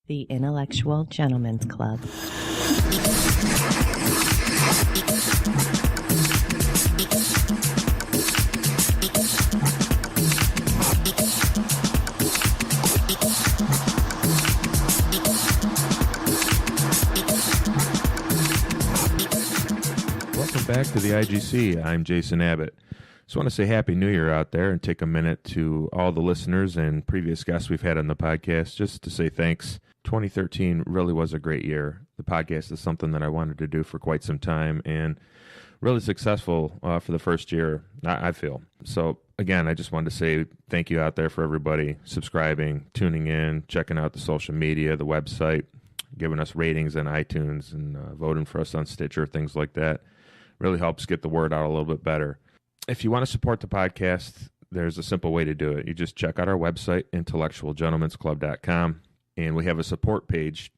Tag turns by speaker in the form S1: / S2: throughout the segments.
S1: The Intellectual Gentlemen's Club.
S2: Welcome back to the IGC. I'm Jason Abbott. Just want to say Happy New Year out there and take a minute to all the listeners and previous guests we've had on the podcast just to say thanks. 2013 really was a great year. The podcast is something that I wanted to do for quite some time and really successful for the first year, I feel. So again, I just wanted to say thank you out there for everybody subscribing, tuning in, checking out the social media, the website, giving us ratings on iTunes and voting for us on Stitcher, things like that. Really helps get the word out a little bit better. If you want to support the podcast, there's a simple way to do it. You just check out our website, intellectualgentlemensclub.com, and we have a support page,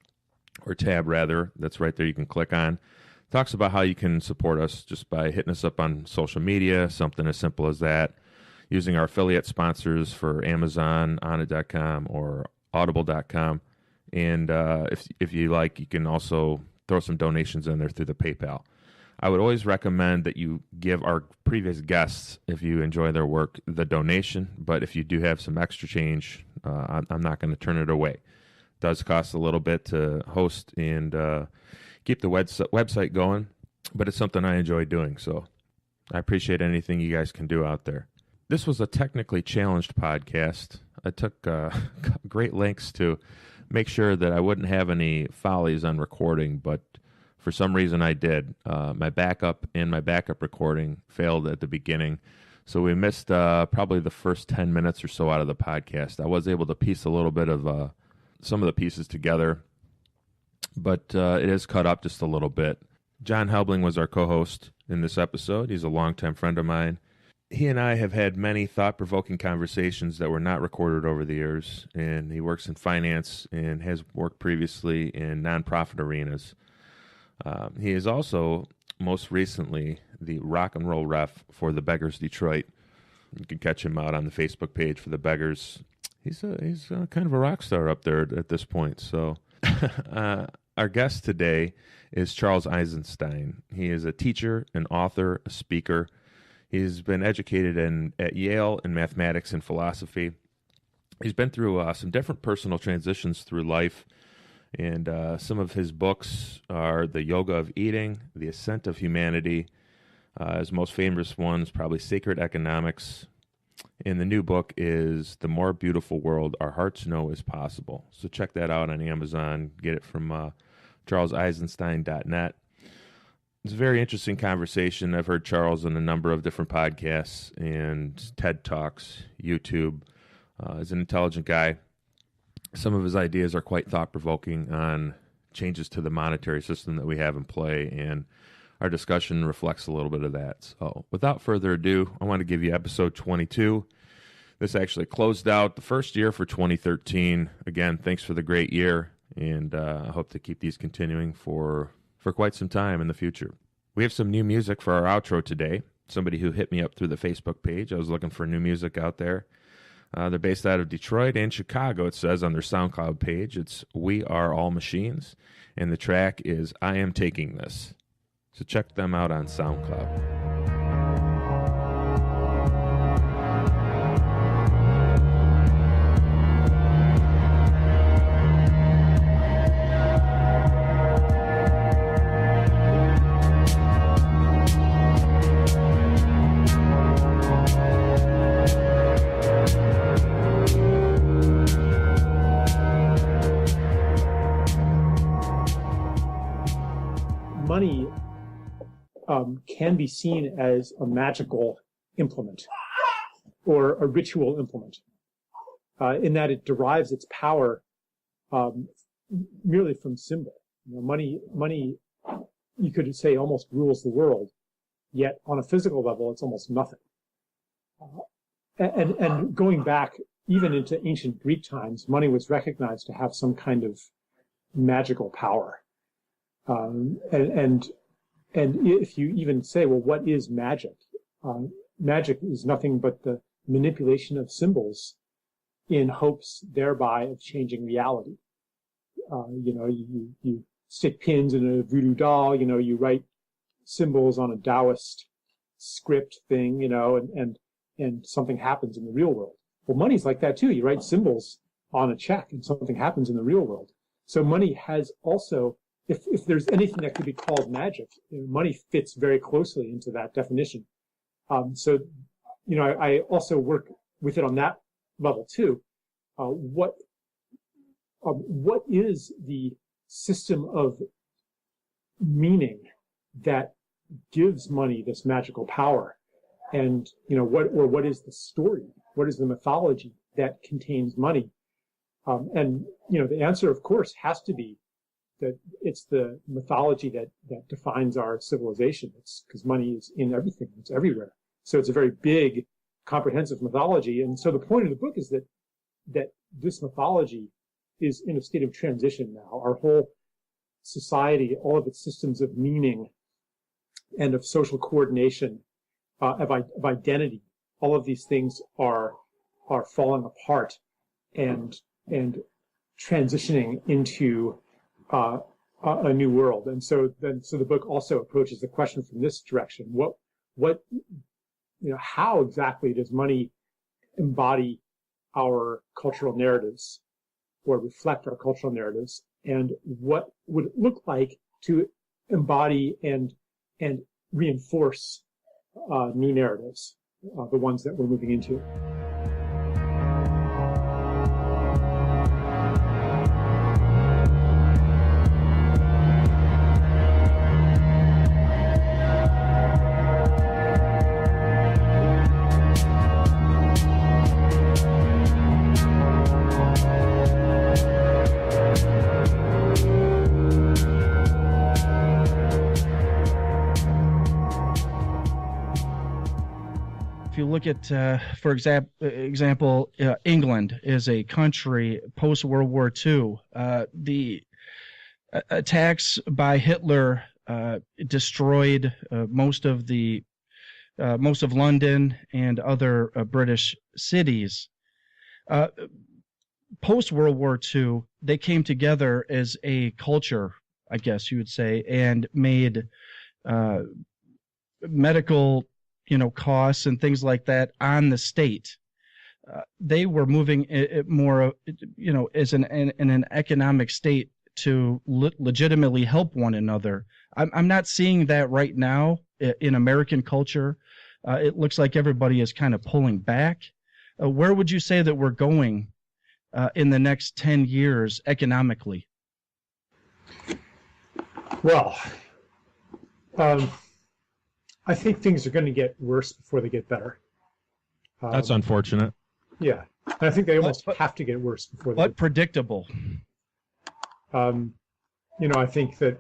S2: or tab rather, that's right there you can click on. It talks about how you can support us just by hitting us up on social media, something as simple as that, using our affiliate sponsors for Amazon, Onnit.com, or Audible.com. And if you like, you can also throw some donations in there through the PayPal. I would always recommend that you give our previous guests, if you enjoy their work, the donation. But if you do have some extra change, I'm not going to turn it away. It does cost a little bit to host and keep the website going, but it's something I enjoy doing. So I appreciate anything you guys can do out there. This was a technically challenged podcast. I took great lengths to make sure that I wouldn't have any follies on recording, but for some reason I did. My backup and my backup recording failed at the beginning, so we missed probably the first 10 minutes or so out of the podcast. I was able to piece a little bit of some of the pieces together, but it is cut up just a little bit. John Helbling was our co-host in this episode. He's a longtime friend of mine. He and I have had many thought-provoking conversations that were not recorded over the years, and he works in finance and has worked previously in nonprofit arenas. He is also, most recently, the rock and roll ref for the Beggars Detroit. You can catch him out on the Facebook page for the Beggars. He's kind of a rock star up there at this point. So our guest today is Charles Eisenstein. He is a teacher, an author, a speaker. He's been educated at Yale in mathematics and philosophy. He's been through some different personal transitions through life. And some of his books are The Yoga of Eating, The Ascent of Humanity. His most famous one is probably Sacred Economics. And the new book is The More Beautiful World Our Hearts Know Is Possible. So check that out on Amazon. Get it from charleseisenstein.net. It's a very interesting conversation. I've heard Charles on a number of different podcasts and TED Talks, YouTube. He's an intelligent guy. Some of his ideas are quite thought-provoking on changes to the monetary system that we have in play, and our discussion reflects a little bit of that. So without further ado, I want to give you episode 22. This actually closed out the first year for 2013. Again, thanks for the great year, and I hope to keep these continuing for quite some time in the future. We have some new music for our outro today. Somebody who hit me up through the Facebook page. I was looking for new music out there. They're based out of Detroit and Chicago, it says on their Soundcloud page. It's We Are All Machines, and the track is I Am Taking This. So check them out on SoundCloud.
S3: Money can be seen as a magical implement or a ritual implement in that it derives its power merely from symbol. Money, you could say, almost rules the world, yet on a physical level, it's almost nothing. And going back even into ancient Greek times, money was recognized to have some kind of magical power. And if you even say, well, what is magic? Magic is nothing but the manipulation of symbols in hopes thereby of changing reality. you stick pins in a voodoo doll, you write symbols on a Taoist script thing, and something happens in the real world. Well, money's like that too. You write symbols on a check and something happens in the real world. So money has also, if there's anything that could be called magic, money fits very closely into that definition. I also work with it on that level too. What is the system of meaning that gives money this magical power? And, what is the story? What is the mythology that contains money? The answer, of course, has to be that it's the mythology that defines our civilization. It's because money is in everything. It's everywhere. So it's a very big, comprehensive mythology. And so the point of the book is that this mythology is in a state of transition now. Our whole society, all of its systems of meaning and of social coordination, of identity, all of these things are falling apart and transitioning into a new world. And so the book also approaches the question from this direction. How exactly does money embody our cultural narratives or reflect our cultural narratives? And what would it look like to embody and reinforce new narratives, the ones that we're moving into?
S4: If you look at, for example, England is a country post-World War II. The attacks by Hitler destroyed most of London and other British cities. Post-World War II, they came together as a culture, I guess you would say, and made medical costs and things like that on the state. They were moving it more, as in an economic state to legitimately help one another. I'm not seeing that right now in American culture. It looks like everybody is kind of pulling back. Where would you say that we're going in the next 10 years economically?
S3: Well, I think things are going to get worse before they get better.
S2: That's unfortunate.
S3: Yeah. And I think they almost have to get worse before they get
S4: predictable.
S3: I think that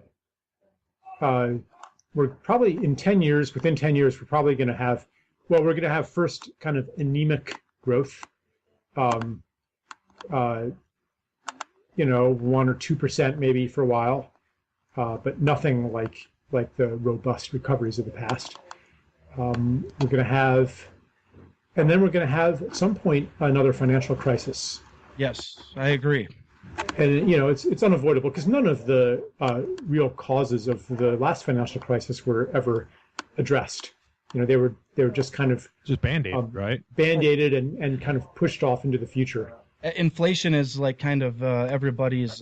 S3: we're probably within 10 years, we're probably going to have, we're going to have first kind of anemic growth, 1 or 2% maybe for a while, but nothing like the robust recoveries of the past. We're going to have, and then we're going to have at some point another financial crisis.
S4: Yes, I agree.
S3: And it's unavoidable because none of the real causes of the last financial crisis were ever addressed. They were just kind of
S2: just band-aided, right?
S3: Band-aided and kind of pushed off into the future.
S4: Inflation is like kind of everybody's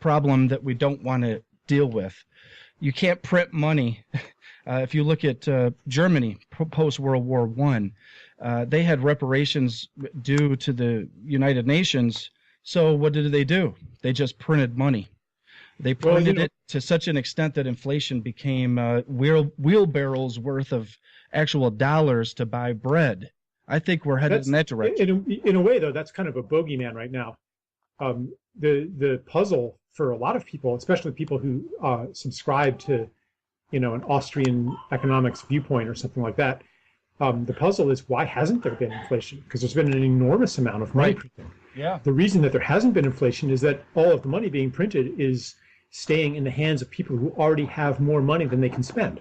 S4: problem that we don't want to deal with. You can't print money. If you look at Germany post-World War I, they had reparations due to the United Nations. So what did they do? They just printed money. They printed it to such an extent that inflation became wheelbarrows worth of actual dollars to buy bread. I think we're headed in that direction.
S3: In a way, though, that's kind of a bogeyman right now. The puzzle for a lot of people, especially people who subscribe to, an Austrian economics viewpoint or something like that, the puzzle is why hasn't there been inflation? Because there's been an enormous amount of money printing.
S4: Yeah.
S3: The reason that there hasn't been inflation is that all of the money being printed is staying in the hands of people who already have more money than they can spend,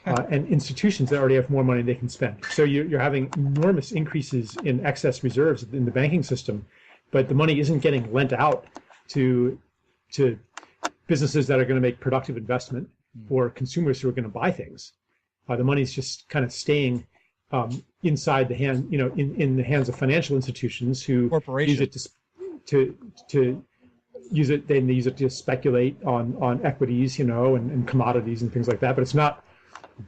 S3: and institutions that already have more money than they can spend. So you're having enormous increases in excess reserves in the banking system, but the money isn't getting lent out to businesses that are going to make productive investment or consumers who are going to buy things. The money's just kind of staying inside the hand, in the hands of financial institutions who use it to use it. Then they use it to speculate on equities, and commodities and things like that. But it's not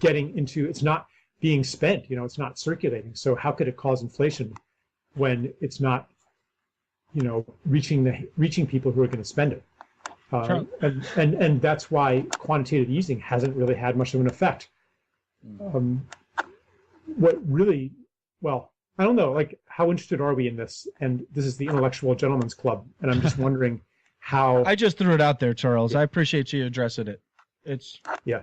S3: it's not being spent. It's not circulating. So how could it cause inflation when it's not, reaching people who are going to spend it? And that's why quantitative easing hasn't really had much of an effect. I don't know, how interested are we in this? And this is the Intellectual Gentlemen's Club, and I'm just wondering how...
S4: I just threw it out there, Charles. I appreciate you addressing it.
S3: Yeah.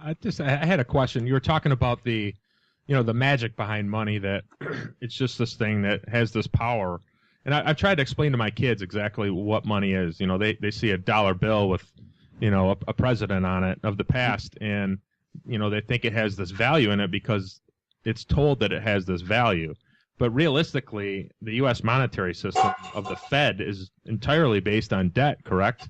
S5: I had a question. You were talking about the magic behind money, that it's just this thing that has this power. And I've tried to explain to my kids exactly what money is. They see a dollar bill with, a president on it of the past, and, they think it has this value in it because it's told that it has this value. But realistically, the U.S. monetary system of the Fed is entirely based on debt, correct?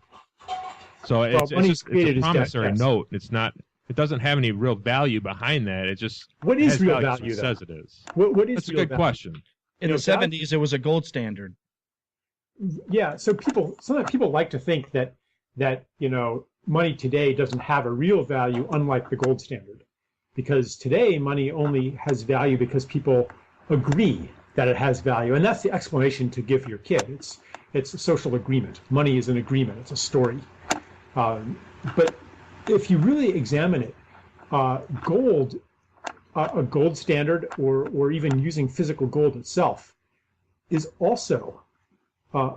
S5: So it's a promissory note. It doesn't have any real value behind that. It just
S3: what is real value?
S5: It says it is.
S3: What is
S5: That's a good question.
S4: In the 70s, it was a gold standard.
S3: Yeah, so sometimes people like to think that money today doesn't have a real value, unlike the gold standard, because today money only has value because people agree that it has value, and that's the explanation to give your kid. It's a social agreement. Money is an agreement. It's a story. But if you really examine it, gold. A gold standard, or even using physical gold itself, is also a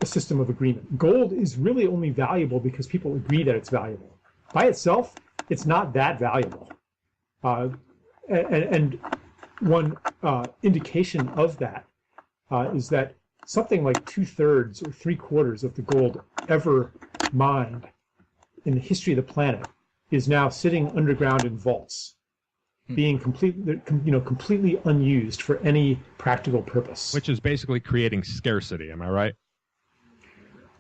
S3: system of agreement. Gold is really only valuable because people agree that it's valuable. By itself, it's not that valuable. And one indication of that is that something like 2/3 or 3/4 of the gold ever mined in the history of the planet is now sitting underground in vaults, being completely unused for any practical purpose.
S5: Which is basically creating scarcity, am I right?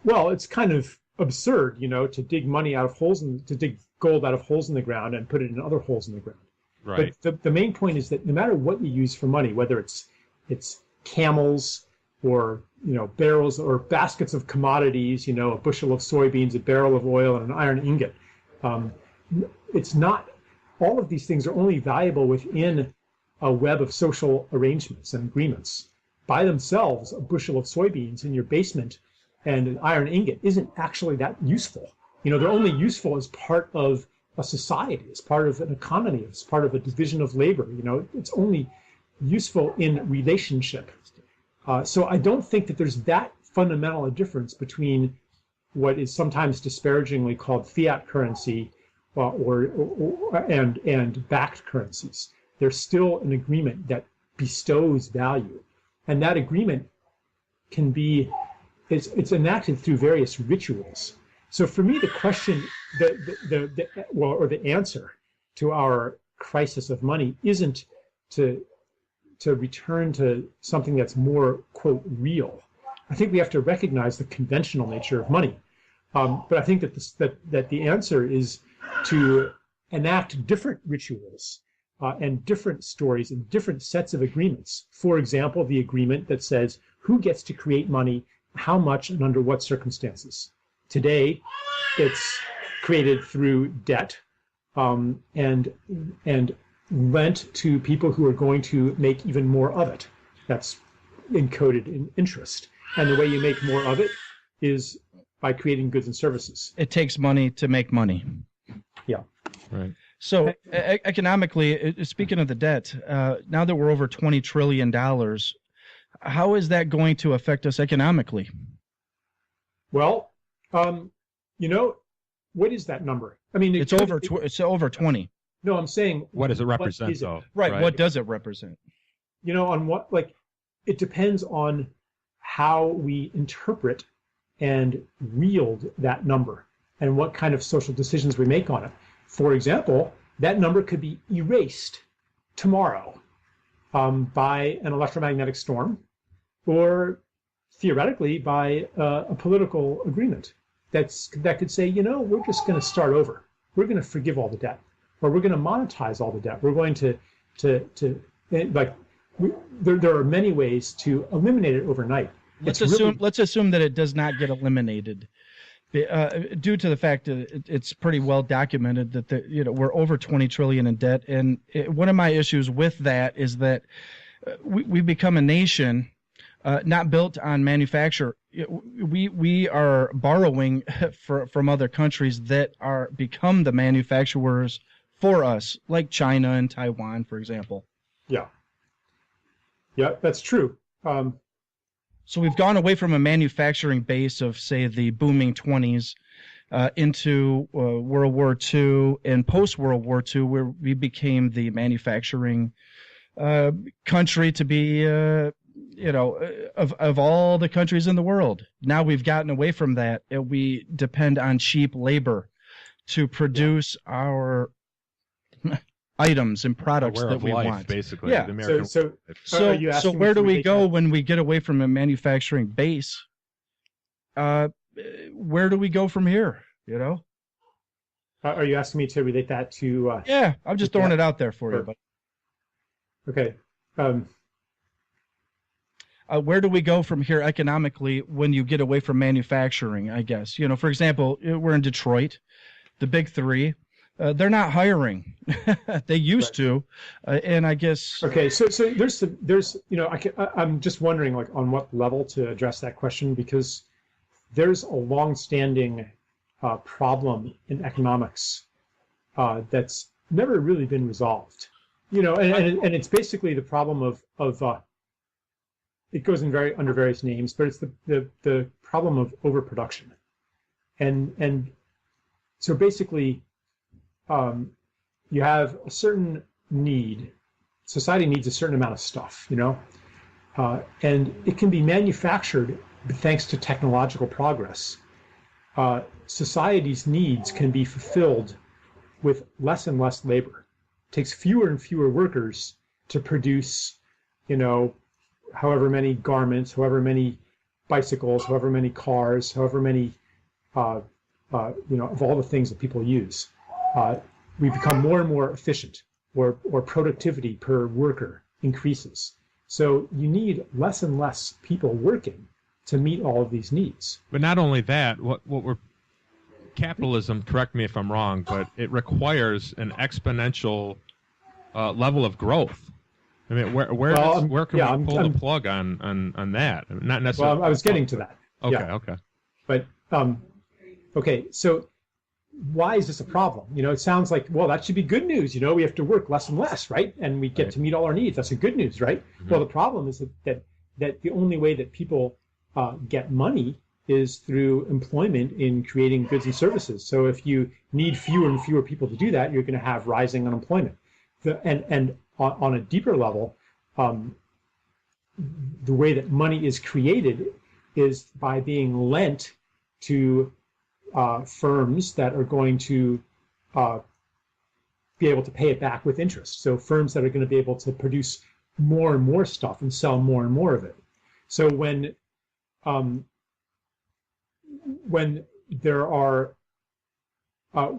S3: Well, it's kind of absurd, to dig money out of to dig gold out of holes in the ground and put it in other holes in the ground.
S5: Right.
S3: But the main point is that no matter what you use for money, whether it's camels or barrels or baskets of commodities, a bushel of soybeans, a barrel of oil, and an iron ingot, it's not. All of these things are only valuable within a web of social arrangements and agreements. By themselves, a bushel of soybeans in your basement and an iron ingot isn't actually that useful. They're only useful as part of a society, as part of an economy, as part of a division of labor. It's only useful in relationship. So I don't think that there's that fundamental a difference between what is sometimes disparagingly called fiat currency and backed currencies. There's still an agreement that bestows value, and that agreement can be it's enacted through various rituals. So for me, the question, the answer to our crisis of money isn't to return to something that's more, quote, real. I think we have to recognize the conventional nature of money, but I think that the answer is to enact different rituals and different stories and different sets of agreements. For example, the agreement that says who gets to create money, how much, and under what circumstances. Today, it's created through debt and lent to people who are going to make even more of it. That's encoded in interest. And the way you make more of it is by creating goods and services.
S4: It takes money to make money.
S3: Yeah.
S5: Right.
S4: So economically, speaking of the debt, now that we're over $20 trillion, how is that going to affect us economically?
S3: Well, what is that number? I mean,
S4: it's over 20.
S3: No, I'm saying,
S5: what does it represent, though?
S4: Right. What does it represent?
S3: On what, it depends on how we interpret and wield that number and what kind of social decisions we make on it. For example, that number could be erased tomorrow by an electromagnetic storm or theoretically by a political agreement that could say, we're just going to start over. We're going to forgive all the debt, or we're going to monetize all the debt. We're going to there are many ways to eliminate it overnight.
S4: Let's assume that it does not get eliminated, due to the fact that it's pretty well documented that we're over 20 trillion in debt, and one of my issues with that is that we become a nation not built on manufacture. We are borrowing from other countries that become the manufacturers for us, like China and Taiwan, for example.
S3: Yeah, that's true.
S4: So we've gone away from a manufacturing base of, say, the booming 20s into World War II and post-World War II, where we became the manufacturing country to be, of all the countries in the world. Now we've gotten away from that, and we depend on cheap labor to produce our items and products that we want.
S5: Basically.
S3: Yeah.
S5: The American
S4: So where do we go when we get away from a manufacturing base? Where do we go from here?
S3: Are you asking me to relate that to?
S4: Yeah, I'm just throwing it out there for you. But
S3: okay.
S4: Where do we go from here economically when you get away from manufacturing? I guess for example, we're in Detroit, the big three. They're not hiring. They used to, and I guess.
S3: Okay, so there's I'm just wondering on what level to address that question, because there's a long-standing problem in economics that's never really been resolved. And it's basically the problem of it goes in under various names, but it's the problem of overproduction, and so basically. You have a certain need. Society needs a certain amount of stuff, and it can be manufactured thanks to technological progress. Society's needs can be fulfilled with less and less labor. It takes fewer and fewer workers to produce, however many garments, however many bicycles, however many cars, however many, of all the things that people use. We become more and more efficient, or productivity per worker increases. So you need less and less people working to meet all of these needs.
S5: But not only that, capitalism, correct me if I'm wrong, but it requires an exponential level of growth. I mean, where can we pull the plug on that? Not necessarily.
S3: Well, I was getting to that.
S5: Okay,
S3: yeah.
S5: Okay.
S3: But okay, so. Why is this a problem? It sounds like, well, that should be good news. We have to work less and less, right? And we get to meet all our needs. That's a good news, right? Mm-hmm. Well, the problem is that the only way that people get money is through employment in creating goods and services. So if you need fewer and fewer people to do that, you're going to have rising unemployment. And on a deeper level, the way that money is created is by being lent to firms that are going to be able to pay it back with interest. So firms that are going to be able to produce more and more stuff and sell more and more of it. So when there are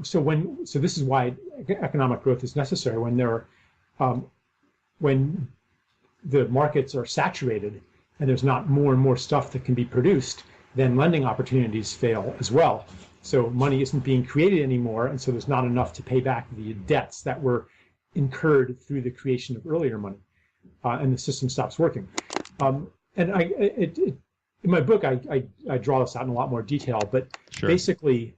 S3: so this is why economic growth is necessary. When the markets are saturated and there's not more and more stuff that can be produced, then lending opportunities fail as well. So money isn't being created anymore, and so there's not enough to pay back the debts that were incurred through the creation of earlier money, and the system stops working. And in my book, I draw this out in a lot more detail, but
S5: sure.
S3: Basically,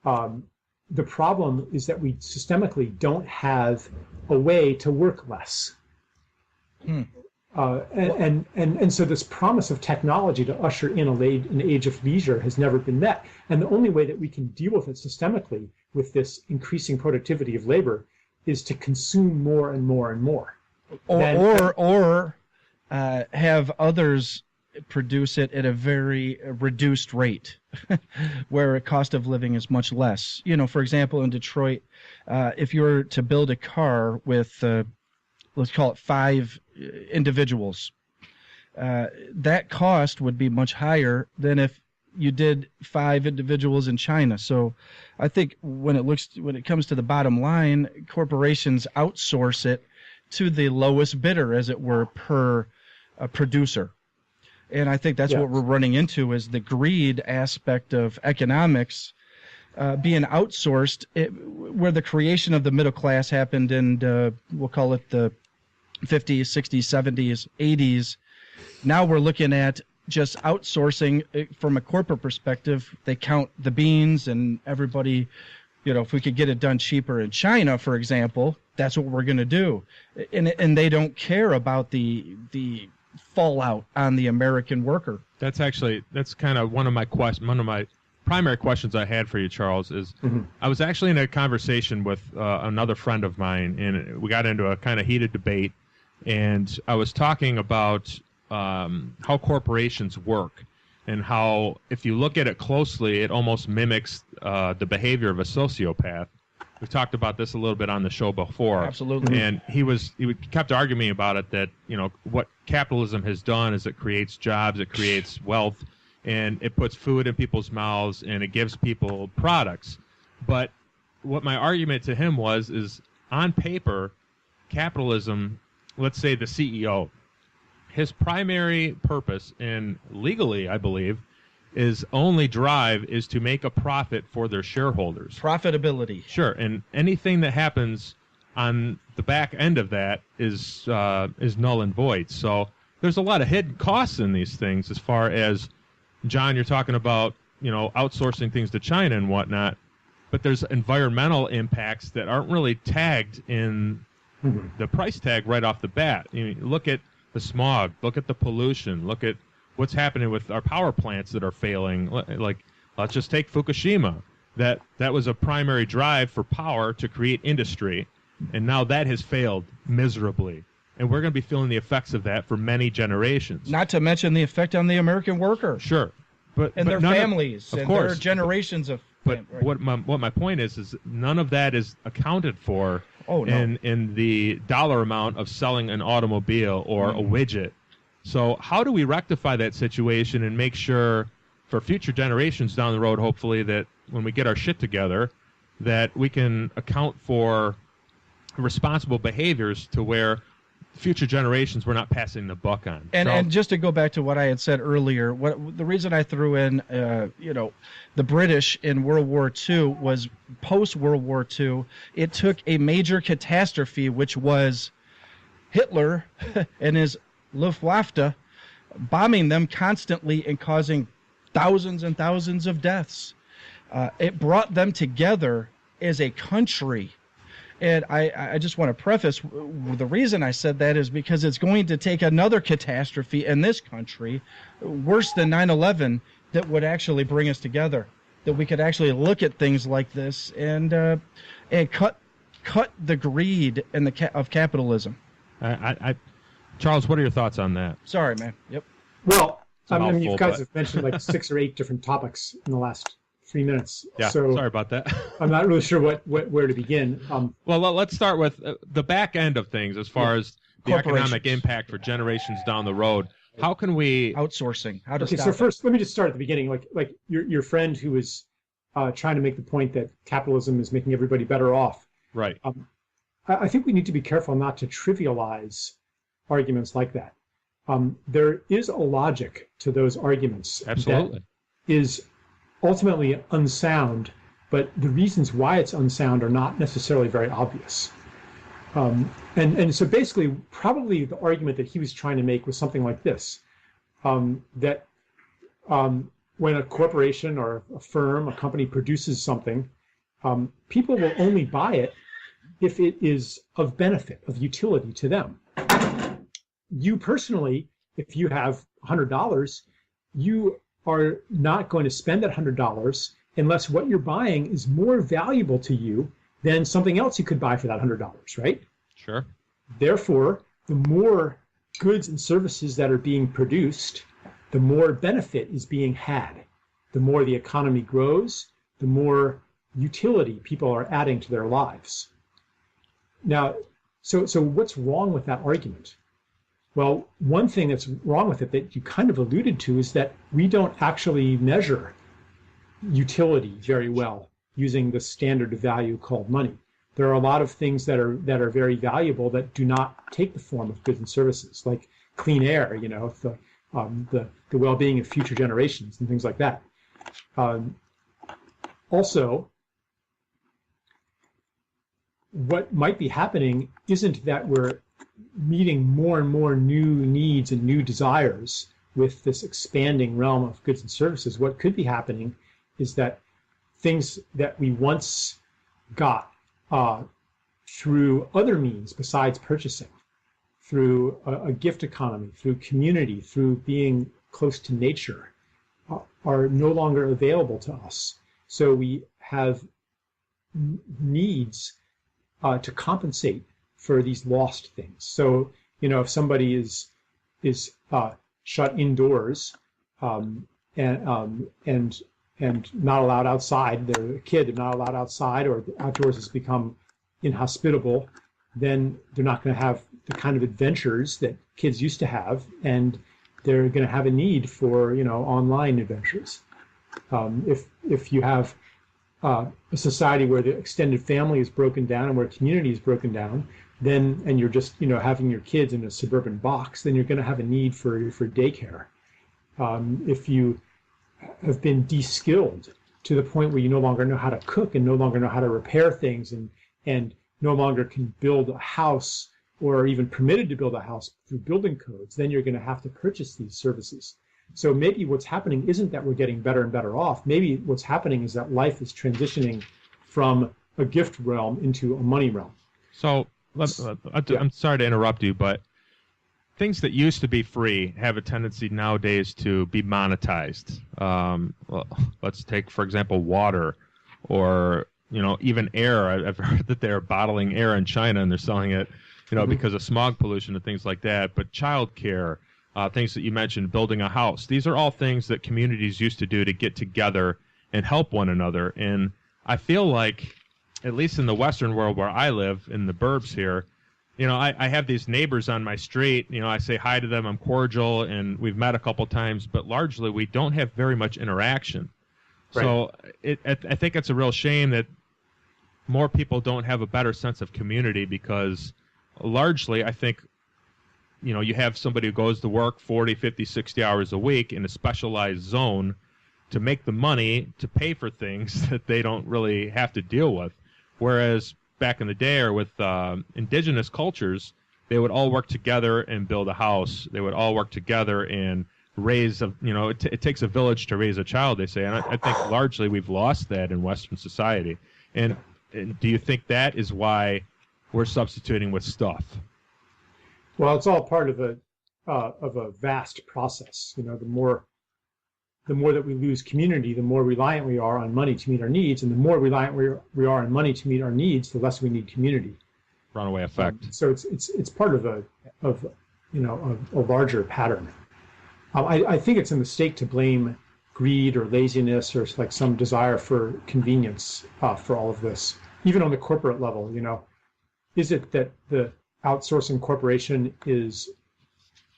S3: the problem is that we systemically don't have a way to work less. And so this promise of technology to usher in an age of leisure has never been met. And the only way that we can deal with it systemically with this increasing productivity of labor is to consume more and more and more.
S4: Or have others produce it at a very reduced rate where cost of living is much less. For example, in Detroit, if you were to build a car with let's call it 5 individuals. that cost would be much higher than if you did 5 individuals in China. So I think when it comes to the bottom line, corporations outsource it to the lowest bidder, as it were, per producer. And I think that's what we're running into, is the greed aspect of economics being outsourced, where the creation of the middle class happened in, we'll call it the 50s, 60s, 70s, 80s. Now we're looking at just outsourcing from a corporate perspective. They count the beans, and everybody, if we could get it done cheaper in China, for example, that's what we're going to do. And they don't care about the fallout on the American worker.
S5: That's kind of one of my primary questions I had for you, Charles, is I was actually in a conversation with another friend of mine, and we got into a kind of heated debate, and I was talking about how corporations work, and how, if you look at it closely, it almost mimics the behavior of a sociopath. We've talked about this a little bit on the show before.
S4: Absolutely.
S5: And he kept arguing about it, that what capitalism has done is it creates jobs, it creates wealth, and it puts food in people's mouths, and it gives people products. But what my argument to him is on paper, capitalism, let's say the CEO, his primary purpose, and legally, I believe, is only drive is to make a profit for their shareholders.
S4: Profitability.
S5: Sure, and anything that happens on the back end of that is null and void. So there's a lot of hidden costs in these things, as far as, John, you're talking about, outsourcing things to China and whatnot, but there's environmental impacts that aren't really tagged in the price tag right off the bat. Look at the smog, look at the pollution, look at what's happening with our power plants that are failing. Like, let's just take Fukushima. That was a primary drive for power to create industry, and now that has failed miserably. And we're going to be feeling the effects of that for many generations.
S4: Not to mention the effect on the American worker.
S5: Sure. But
S4: their families,
S5: of
S4: and
S5: course.
S4: their generations of...
S5: But
S4: right.
S5: what my point is none of that is accounted for
S4: no.
S5: in the dollar amount of selling an automobile or a widget. So how do we rectify that situation and make sure for future generations down the road, hopefully, that when we get our shit together, that we can account for responsible behaviors to where future generations we're not passing the buck on.
S4: And just to go back to what I had said earlier, the reason I threw in, the British in World War II was post-World War II. It took a major catastrophe, which was Hitler and his Luftwaffe bombing them constantly and causing thousands and thousands of deaths. It brought them together as a country. And I just want to preface, the reason I said that is because it's going to take another catastrophe in this country, worse than 9/11, that would actually bring us together, that we could actually look at things like this and cut the greed of capitalism.
S5: Charles, what are your thoughts on that?
S4: Sorry, man. Yep.
S3: Well, you guys have mentioned like 6 or 8 different topics in the last 3 minutes.
S5: Yeah,
S3: so
S5: sorry about that.
S3: I'm not really sure where to begin.
S5: Well, let's start with the back end of things, as far as the economic impact for generations down the road. How can we...
S4: Outsourcing. How to
S3: okay,
S4: stop
S3: so first, let me just start at the beginning. Like your friend who was trying to make the point that capitalism is making everybody better off.
S5: Right.
S3: I think we need to be careful not to trivialize arguments like that. There is a logic to those arguments.
S5: Absolutely.
S3: That is ultimately unsound, but the reasons why it's unsound are not necessarily very obvious. And so basically, probably the argument that he was trying to make was something like this, that when a corporation or a firm, a company produces something, people will only buy it if it is of benefit, of utility to them. You personally, if you have $100, you are not going to spend that $100 unless what you're buying is more valuable to you than something else you could buy for that $100, right?
S5: Sure.
S3: Therefore, the more goods and services that are being produced, the more benefit is being had. The more the economy grows, the more utility people are adding to their lives. Now, so what's wrong with that argument? Well, one thing that's wrong with it that you kind of alluded to is that we don't actually measure utility very well using the standard value called money. There are a lot of things that are very valuable that do not take the form of goods and services, like clean air, the well-being of future generations and things like that. Also, what might be happening isn't that we're meeting more and more new needs and new desires with this expanding realm of goods and services. What could be happening is that things that we once got through other means besides purchasing, through a gift economy, through community, through being close to nature, are no longer available to us. So we have needs to compensate for these lost things. So, if somebody is shut indoors and not allowed outside, they're a kid, they're not allowed outside, or the outdoors has become inhospitable, then they're not going to have the kind of adventures that kids used to have, and they're going to have a need for online adventures. If you have a society where the extended family is broken down and where community is broken down, then and you're just having your kids in a suburban box, then you're going to have a need for daycare. If you have been de-skilled to the point where you no longer know how to cook and no longer know how to repair things and no longer can build a house or are even permitted to build a house through building codes, then you're going to have to purchase these services. So maybe what's happening isn't that we're getting better and better off. Maybe what's happening is that life is transitioning from a gift realm into a money realm.
S5: So I'm sorry to interrupt you, but things that used to be free have a tendency nowadays to be monetized. Well, let's take, for example, water, or even air. I've heard that they're bottling air in China and they're selling it, because of smog pollution and things like that. But childcare, things that you mentioned, building a house, these are all things that communities used to do to get together and help one another. And I feel like, at least in the Western world where I live, in the burbs here, I have these neighbors on my street. I say hi to them. I'm cordial, and we've met a couple times, but largely we don't have very much interaction. Right. So I think it's a real shame that more people don't have a better sense of community, because largely I think, you have somebody who goes to work 40, 50, 60 hours a week in a specialized zone to make the money to pay for things that they don't really have to deal with. Whereas back in the day, or with indigenous cultures, they would all work together and build a house. They would all work together and raise it takes a village to raise a child, they say. And I think largely we've lost that in Western society. And do you think that is why we're substituting with stuff?
S3: Well, it's all part of a vast process. The more that we lose community, the more reliant we are on money to meet our needs, and the more reliant we are on money to meet our needs, the less we need community.
S5: Runaway effect.
S3: So it's part of a larger pattern. I think it's a mistake to blame greed or laziness or like some desire for convenience for all of this. Even on the corporate level, is it that the outsourcing corporation is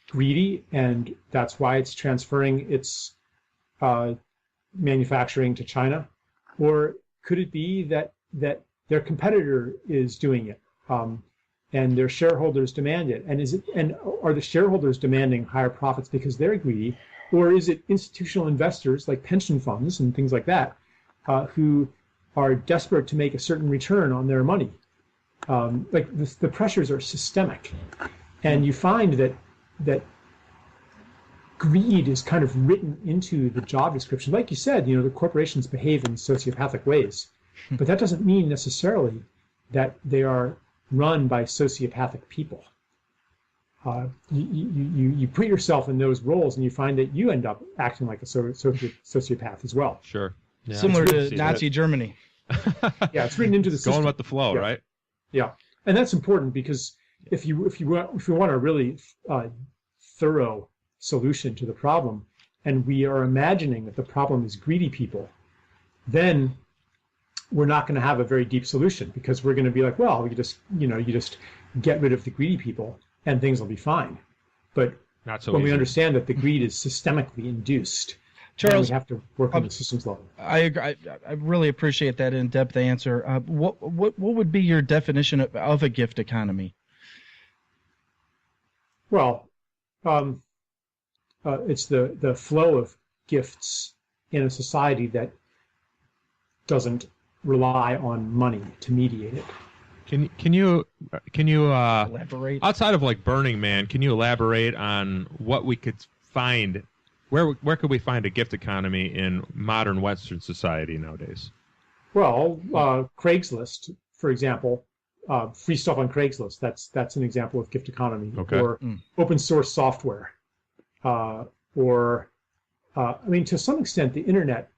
S3: greedy and that's why it's transferring its manufacturing to China? Or could it be that their competitor is doing it and their shareholders demand it? And are the shareholders demanding higher profits because they're greedy? Or is it institutional investors like pension funds and things like that who are desperate to make a certain return on their money? The pressures are systemic, and you find that greed is kind of written into the job description. Like you said, the corporations behave in sociopathic ways, but that doesn't mean necessarily that they are run by sociopathic people. You put yourself in those roles, and you find that you end up acting like a sociopath as well.
S5: Sure. Yeah.
S4: Similar to Nazi Germany.
S3: Yeah, it's written into the system.
S5: Going with the flow,
S3: yeah.
S5: Right?
S3: Yeah, and that's important, because if you want a really thorough solution to the problem, and we are imagining that the problem is greedy people, then we're not going to have a very deep solution, because we're going to be like, well, you just get rid of the greedy people and things will be fine. But
S5: Not so
S3: when we
S5: easy.
S3: understand that the greed is systemically induced, then
S4: Charles,
S3: we have to work on the systems level.
S4: I agree. I really appreciate that in-depth answer. What would be your definition of a gift economy?
S3: Well, it's the flow of gifts in a society that doesn't rely on money to mediate it.
S5: Can you
S4: Elaborate.
S5: outside of like Burning Man, can you elaborate on what we could find? Where could we find a gift economy in modern Western society nowadays?
S3: Well, Craigslist, for example, free stuff on Craigslist. That's an example of gift economy.
S5: Okay.
S3: Or open source software, or I mean, to some extent, the internet.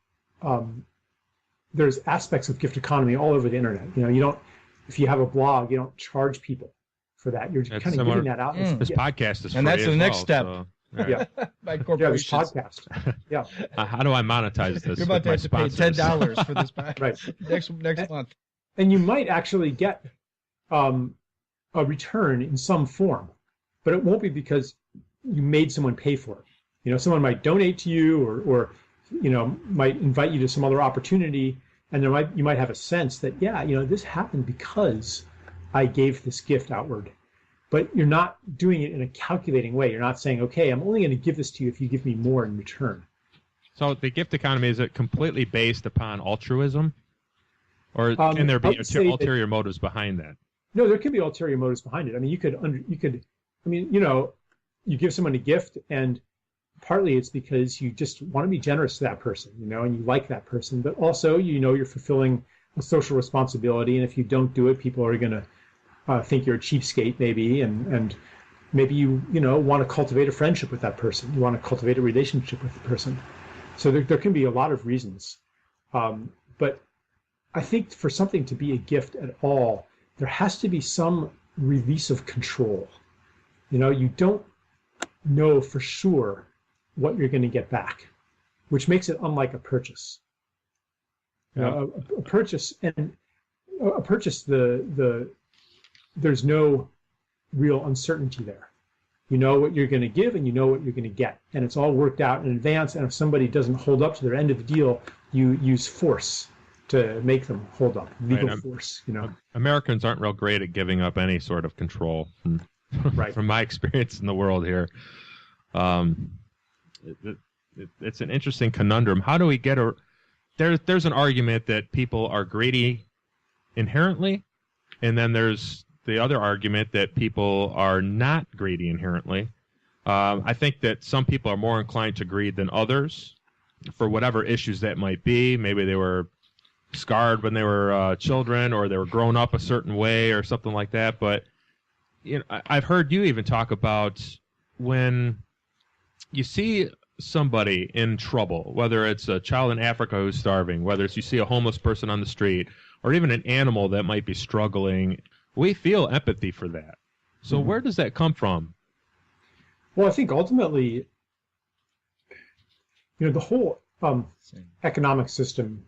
S3: There's aspects of gift economy all over the internet. You don't. If you have a blog, you don't charge people for that. You're kind of giving that out. As a
S5: This
S3: gift.
S5: podcast is
S4: And
S5: free
S4: that's the
S5: as
S4: next
S5: well,
S4: step.
S5: so,
S3: Yeah.
S4: By
S3: Yeah, this
S4: corporations.
S3: podcast. Yeah,
S5: how do I monetize this?
S4: You're about to
S5: with
S4: have
S5: my
S4: to pay
S5: sponsors?
S4: $10 for this podcast
S3: right.
S4: next month.
S3: And you might actually get a return in some form, but it won't be because you made someone pay for it. Someone might donate to you, or might invite you to some other opportunity, and you might have a sense that this happened because I gave this gift outward. But you're not doing it in a calculating way. You're not saying, okay, I'm only going to give this to you if you give me more in return.
S5: So the gift economy, is it completely based upon altruism? Or can there
S3: I
S5: be
S3: would say that-
S5: ulterior motives behind that?
S3: No, there can be ulterior motives behind it. I mean, you give someone a gift, and partly it's because you just want to be generous to that person, and you like that person, but also, you're fulfilling a social responsibility, and if you don't do it, people are going to think you're a cheapskate, maybe, and maybe you want to cultivate a friendship with that person. You want to cultivate a relationship with the person. So there can be a lot of reasons. But I think for something to be a gift at all, there has to be some release of control. You don't know for sure what you're going to get back, which makes it unlike a purchase.
S5: Yeah.
S3: A purchase, there's no real uncertainty there. You know what you're going to give, and you know what you're going to get, and it's all worked out in advance. And if somebody doesn't hold up to their end of the deal, you use force to make them hold up, legal force.
S5: Americans aren't real great at giving up any sort of control from,
S3: Right.
S5: from my experience in the world here. It's an interesting conundrum. How do we get there's an argument that people are greedy inherently, and then there's the other argument that people are not greedy inherently. I think that some people are more inclined to greed than others for whatever issues that might be. Maybe they were scarred when they were children, or they were grown up a certain way or something like that. But I've heard you even talk about when you see somebody in trouble, whether it's a child in Africa who's starving, whether it's you see a homeless person on the street, or even an animal that might be struggling, we feel empathy for that. So where does that come from?
S3: Well, I think ultimately, the whole economic system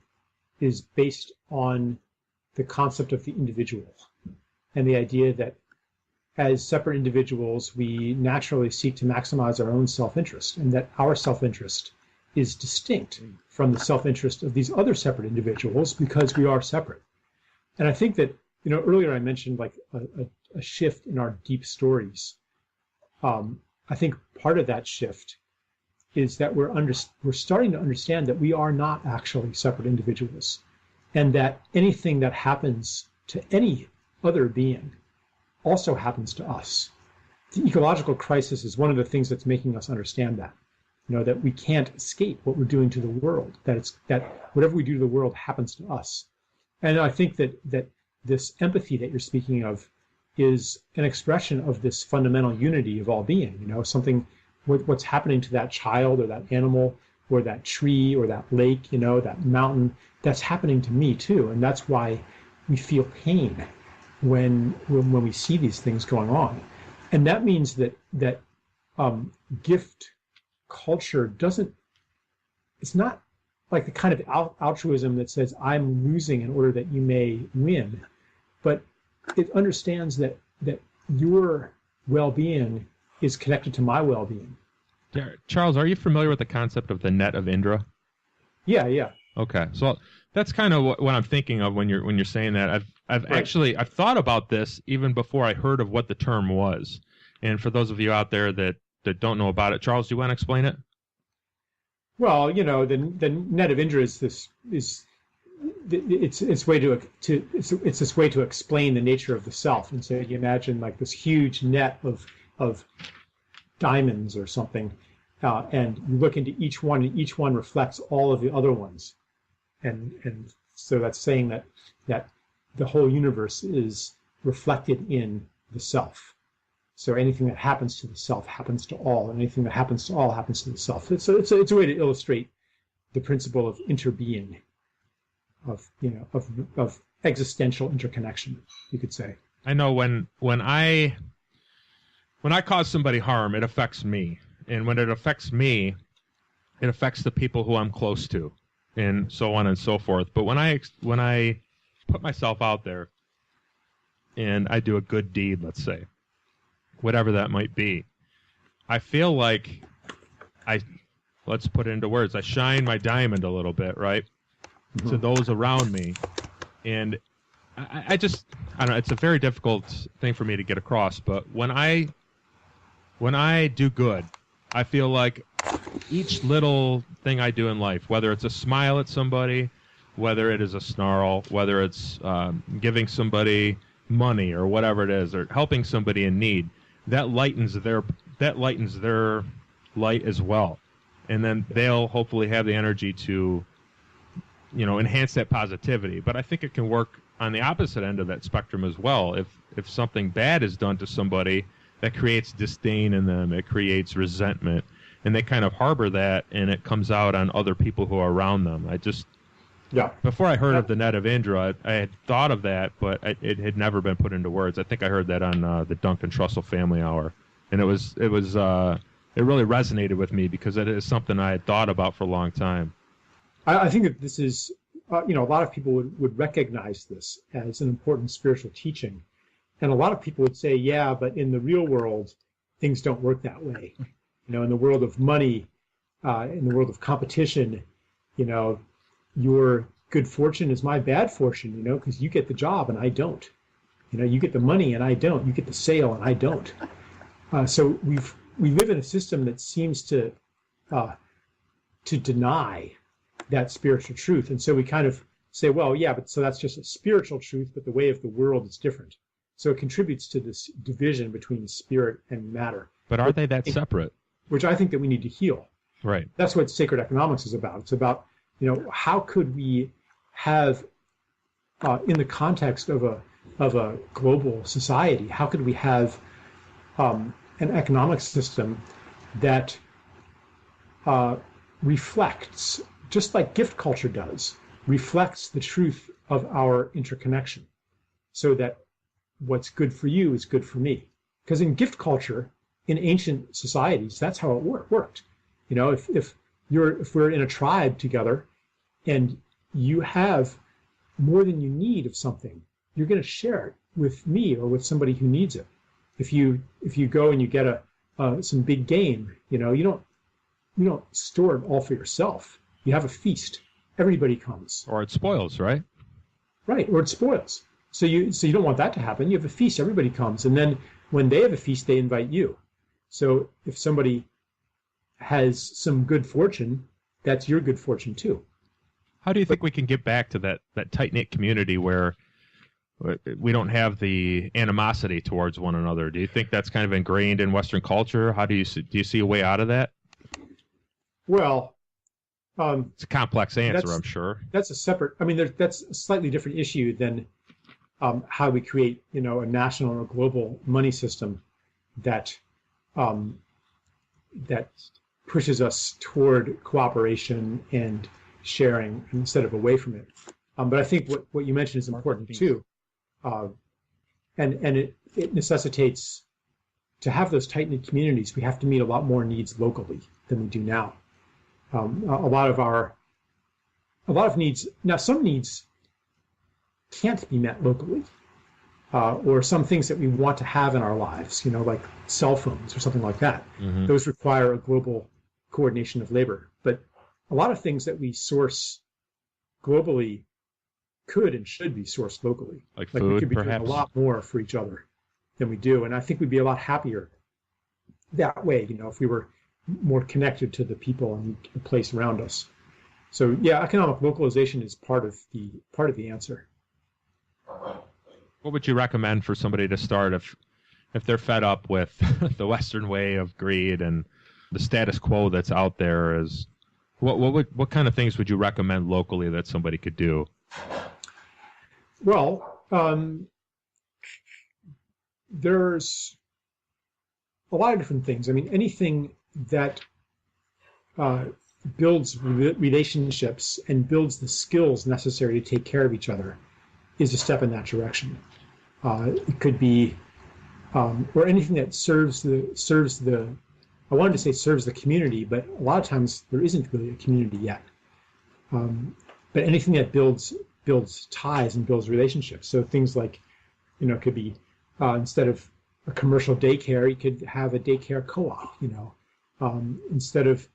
S3: is based on the concept of the individual and the idea that as separate individuals, we naturally seek to maximize our own self-interest, and that our self-interest is distinct from the self-interest of these other separate individuals because we are separate. And I think that, earlier I mentioned like a shift in our deep stories. I think part of that shift is that we're starting to understand that we are not actually separate individuals, and that anything that happens to any other being also happens to us. The ecological crisis is one of the things that's making us understand that, that we can't escape what we're doing to the world, that whatever we do to the world happens to us. And I think that this empathy that you're speaking of is an expression of this fundamental unity of all being, something with what's happening to that child or that animal or that tree or that lake, that mountain, that's happening to me too. And that's why we feel pain when we see these things going on. And that means that gift culture it's not like the kind of altruism that says I'm losing in order that you may win, but it understands that your well-being is connected to my well-being.
S5: Charles, are you familiar with the concept of the net of Indra?
S3: Yeah.
S5: Okay, so that's kind of what I'm thinking of when you're saying that. I've thought about this even before I heard of what the term was. And for those of you out there that don't know about it, Charles, do you want to explain it?
S3: Well, the net of Indra is this way to explain the nature of the self. And so you imagine like this huge net of diamonds or something, and you look into each one, and each one reflects all of the other ones, and so that's saying that the whole universe is reflected in the self. So anything that happens to the self happens to all, and anything that happens to all happens to the self. It's a way to illustrate the principle of interbeing, of existential interconnection, you could say.
S5: I know when I cause somebody harm, it affects me, and when it affects me, it affects the people who I'm close to, and so on and so forth. But when I put myself out there, and I do a good deed, let's say, whatever that might be, I feel like let's put it into words, I shine my diamond a little bit, right, to those around me. And I don't know, it's a very difficult thing for me to get across, but when I do good, I feel like each little thing I do in life, whether it's a smile at somebody, whether it is a snarl, whether it's giving somebody money or whatever it is, or helping somebody in need, that lightens their light as well, and then they'll hopefully have the energy to, enhance that positivity. But I think it can work on the opposite end of that spectrum as well. If something bad is done to somebody, that creates disdain in them, it creates resentment, and they kind of harbor that, and it comes out on other people who are around them. Before I heard of the net of Indra, I had thought of that, but it had never been put into words. I think I heard that on the Duncan Trussell Family Hour, and it really resonated with me because it is something I had thought about for a long time.
S3: I think that this is, a lot of people would recognize this as an important spiritual teaching, and a lot of people would say, yeah, but in the real world, things don't work that way. In the world of money, in the world of competition, your good fortune is my bad fortune, because you get the job and I don't. You get the money and I don't. You get the sale and I don't. So we live in a system that seems to deny that spiritual truth. And so we kind of say, well, yeah, but so that's just a spiritual truth, but the way of the world is different. So it contributes to this division between spirit and matter.
S5: But are they that separate?
S3: Which I think that we need to heal.
S5: Right.
S3: That's what sacred economics is about. It's about, how could we have, in the context of a global society, how could we have an economic system that reflects, just like gift culture does, reflects the truth of our interconnection, so that what's good for you is good for me. Because in gift culture, in ancient societies, that's how it worked. If we're in a tribe together, and you have more than you need of something, you're going to share it with me or with somebody who needs it. If you go and you get some big game, you don't store it all for yourself. You have a feast. Everybody comes.
S5: Or it spoils, right?
S3: Right, or it spoils. So you don't want that to happen. You have a feast. Everybody comes, and then when they have a feast, they invite you. So if somebody has some good fortune, that's your good fortune too.
S5: How do you think we can get back to that tight-knit community where we don't have the animosity towards one another? Do you think that's kind of ingrained in Western culture? How do you see a way out of that?
S3: Well,
S5: it's a complex answer, I'm sure.
S3: That's a separate. That's a slightly different issue than how we create, a national or global money system that pushes us toward cooperation and sharing instead of away from it. But I think what you mentioned is important too. And it necessitates, to have those tight-knit communities, we have to meet a lot more needs locally than we do now. A lot of needs, now some needs can't be met locally. or some things that we want to have in our lives, like cell phones or something like that.
S5: Mm-hmm.
S3: Those require a global coordination of labor. But a lot of things that we source globally could and should be sourced locally.
S5: Like
S3: we
S5: food,
S3: could be
S5: perhaps?
S3: doing a lot more for each other than we do. And I think we'd be a lot happier that way, if we were more connected to the people and the place around us. So yeah, economic localization is part of the answer.
S5: What would you recommend for somebody to start if they're fed up with the Western way of greed and the status quo that's out there? Is what kind of things would you recommend locally that somebody could do?
S3: Well, there's a lot of different things. I mean, anything that builds relationships and builds the skills necessary to take care of each other is a step in that direction. It could be, or anything that serves the, I wanted to say serves the community, but a lot of times there isn't really a community yet. But anything that builds ties and builds relationships. So things like, it could be instead of a commercial daycare, you could have a daycare co-op. Instead of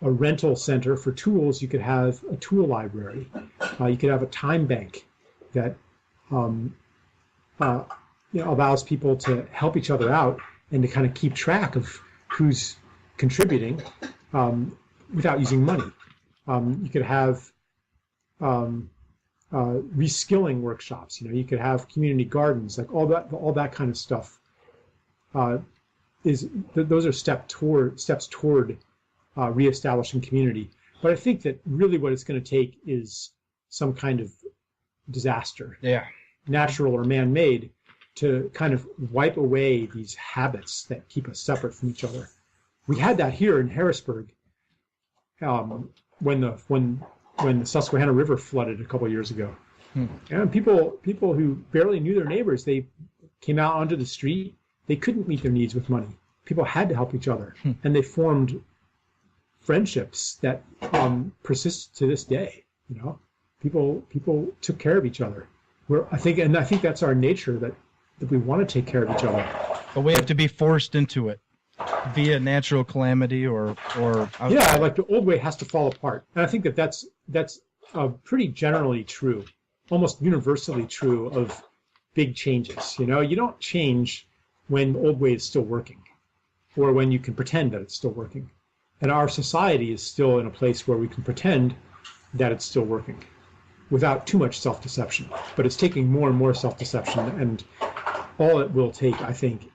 S3: a rental center for tools, you could have a tool library. You could have a time bank that allows people to help each other out and to kind of keep track of who's contributing without using money. You could have reskilling workshops. You could have community gardens, like all that kind of stuff. Those are steps toward reestablishing community. But I think that really what it's going to take is some kind of disaster, natural or man-made, to kind of wipe away these habits that keep us separate from each other. We had that here in Harrisburg when the Susquehanna River flooded a couple of years ago. And people who barely knew their neighbors, they came out onto the street. They couldn't meet their needs with money. People had to help each other, and they formed friendships that persist to this day. People took care of each other. I think that's our nature, that we want to take care of each other.
S4: But we have to be forced into it via natural calamity or
S3: yeah, like the old way has to fall apart. And I think that's pretty generally true, almost universally true of big changes. You don't change when the old way is still working, or when you can pretend that it's still working. And our society is still in a place where we can pretend that it's still working without too much self-deception. But it's taking more and more self-deception, and all it will take, I think,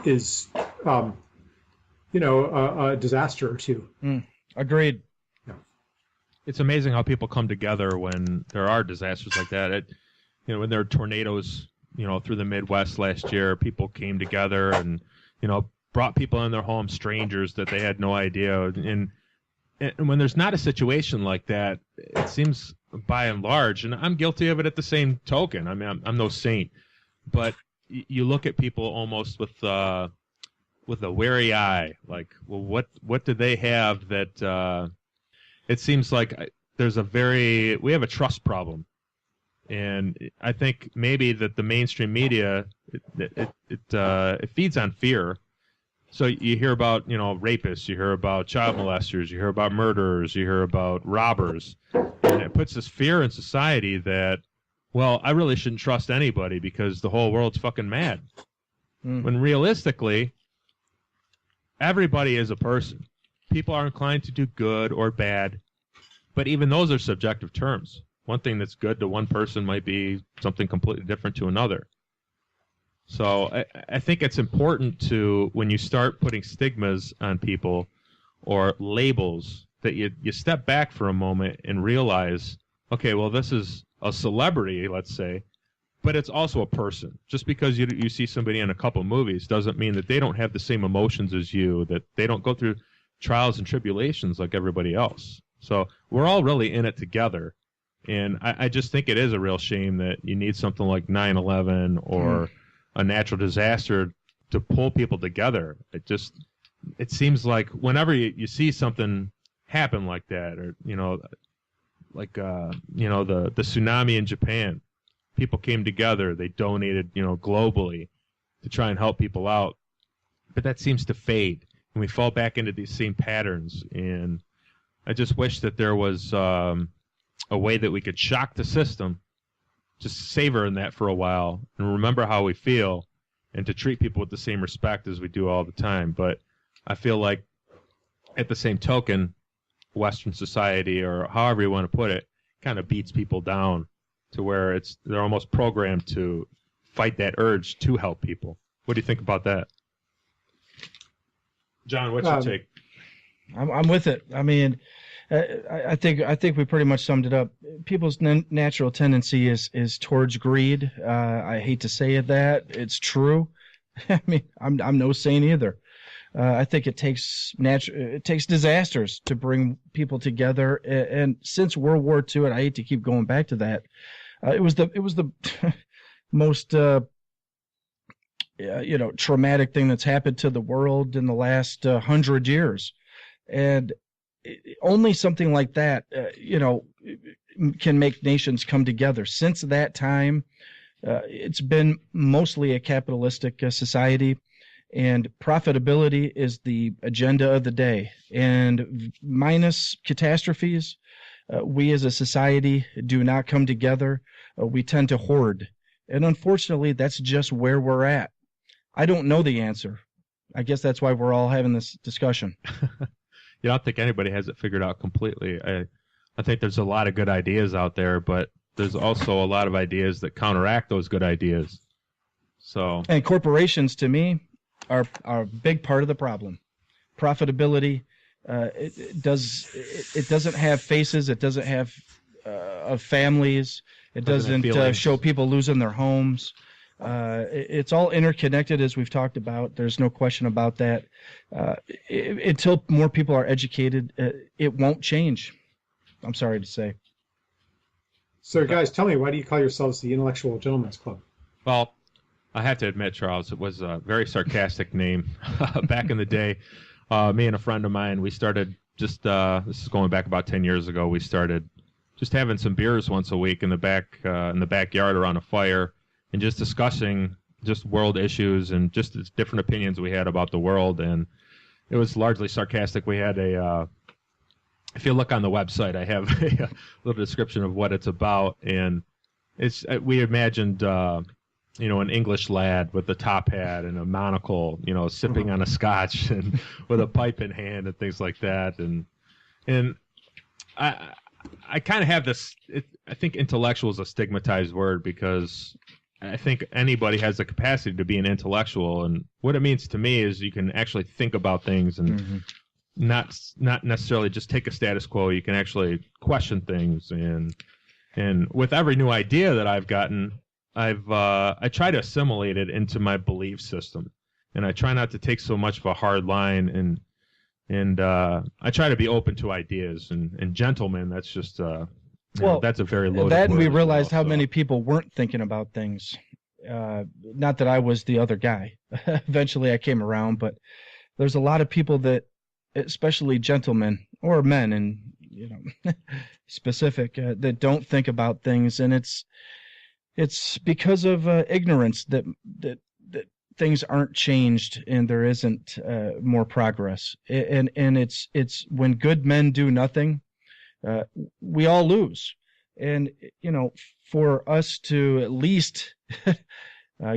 S3: is a disaster or two.
S4: Agreed.
S3: Yeah.
S5: It's amazing how people come together when there are disasters like that. When there are tornadoes, through the Midwest last year, people came together and, brought people in their homes, strangers that they had no idea. And when there's not a situation like that, it seems by and large, and I'm guilty of it at the same token. I mean, I'm no saint, but you look at people almost with a wary eye, like, well, what do they have that it seems like we have a trust problem. And I think maybe that the mainstream media, it feeds on fear. So you hear about, rapists, you hear about child molesters, you hear about murderers, you hear about robbers. And it puts this fear in society that, well, I really shouldn't trust anybody because the whole world's fucking mad. When realistically, everybody is a person. People are inclined to do good or bad, but even those are subjective terms. One thing that's good to one person might be something completely different to another. So I think it's important to, when you start putting stigmas on people or labels, that you step back for a moment and realize, okay, well, this is a celebrity, let's say, but it's also a person. Just because you see somebody in a couple movies doesn't mean that they don't have the same emotions as you, that they don't go through trials and tribulations like everybody else. So we're all really in it together. And I just think it is a real shame that you need something like 9/11 or a natural disaster to pull people together. It seems like whenever you see something happen like that, or the tsunami in Japan, people came together. They donated, globally to try and help people out. But that seems to fade, and we fall back into these same patterns. And I just wish that there was a way that we could shock the system, just savor in that for a while, and remember how we feel, and to treat people with the same respect as we do all the time. But I feel like, at the same token, Western society, or however you want to put it, kind of beats people down to where they're almost programmed to fight that urge to help people. What do you think about that? John, what's your take?
S4: I'm with it. I mean, I think we pretty much summed it up. People's natural tendency is towards greed. I hate to say that. It's true. I mean, I'm no saint either. I think it takes disasters to bring people together. And since World War II, and I hate to keep going back to that, it was the most traumatic thing that's happened to the world in the last 100 years. And only something like that, can make nations come together. Since that time, it's been mostly a capitalistic society, and profitability is the agenda of the day. And minus catastrophes, we as a society do not come together. We tend to hoard. And unfortunately, that's just where we're at. I don't know the answer. I guess that's why we're all having this discussion.
S5: I don't think anybody has it figured out completely. I think there's a lot of good ideas out there, but there's also a lot of ideas that counteract those good ideas. And corporations, to me, are a big part of the problem. Profitability, it doesn't have faces. It doesn't have of families. It doesn't show people losing their homes. It's all interconnected, as we've talked about. There's no question about that. Until more people are educated, it won't change. I'm sorry to say.
S3: So, guys, tell me, why do you call yourselves the Intellectual Gentlemen's Club?
S5: Well, I have to admit, Charles, it was a very sarcastic name. Back in the day, me and a friend of mine, we started this is going back about 10 years ago, we started just having some beers once a week in the backyard around a fire, and just discussing just world issues and just the different opinions we had about the world. And it was largely sarcastic. We had if you look on the website, I have a little description of what it's about. And we imagined, an English lad with a top hat and a monocle, sipping on a scotch and with a pipe in hand and things like that. And I kind of have this, I think intellectual is a stigmatized word, because I think anybody has the capacity to be an intellectual, and what it means to me is you can actually think about things and not necessarily just take a status quo. You can actually question things, and with every new idea that I've gotten, I try to assimilate it into my belief system, and I try not to take so much of a hard line, and I try to be open to ideas, and gentlemen, that's just that's a very loaded
S4: that, and
S5: word
S4: we realized how
S5: so.
S4: many people weren't thinking about things. Not that I was the other guy. Eventually I came around, but there's a lot of people that, especially gentlemen or men, and specific, that don't think about things, and it's because of ignorance that things aren't changed and there isn't more progress. And it's when good men do nothing, we all lose. And, for us to at least